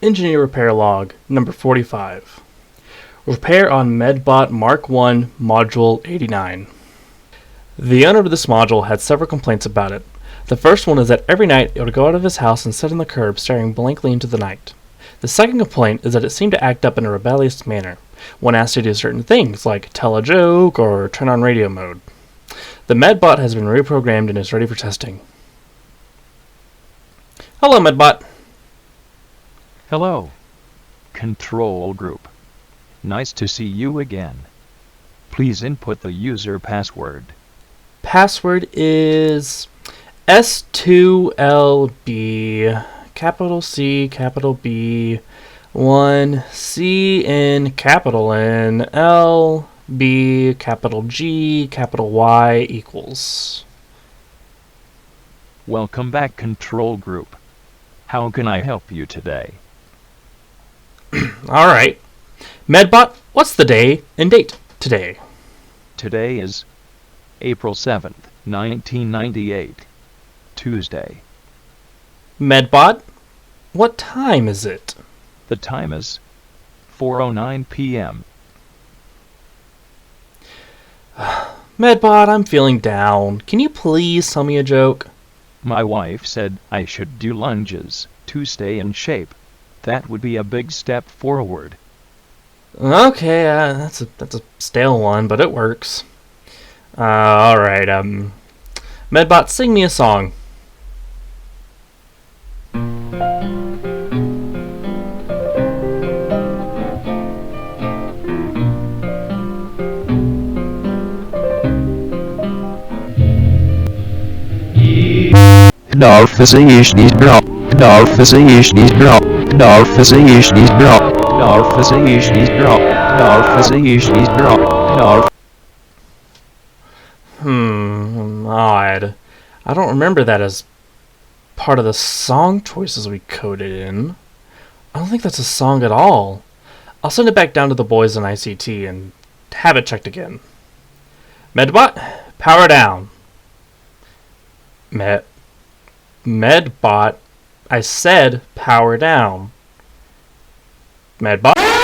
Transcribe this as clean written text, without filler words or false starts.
Engineer Repair Log number 45. Repair on MedBot Mark 1 Module 89. The owner of this module had several complaints about it. The first one is that every night it would go out of his house and sit on the curb staring blankly into the night. The second complaint is that it seemed to act up in a rebellious manner when asked to do certain things like tell a joke or turn on radio mode. The MedBot has been reprogrammed and is ready for testing. Hello, MedBot. Hello, Control Group. Nice to see you again. Please input the user password. Password is S2LB, capital C, capital B, 1 C N, capital N, L B, capital G, capital Y equals. Welcome back, Control Group. How can I help you today? Alright. MedBot, what's the day and date today? Today is April 7th, 1998, Tuesday. MedBot, what time is it? The time is 4:09 p.m. MedBot, I'm feeling down. Can you please tell me a joke? My wife said I should do lunges to stay in shape. That would be a big step forward. Okay, that's a stale one, but it works. Alright, MedBot, sing me a song. Odd. I don't remember that as part of the song choices we coded in. I don't think that's a song at all. I'll send it back down to the boys in ICT and have it checked again. MedBot, power down. MedBot, I said power down. MedBot?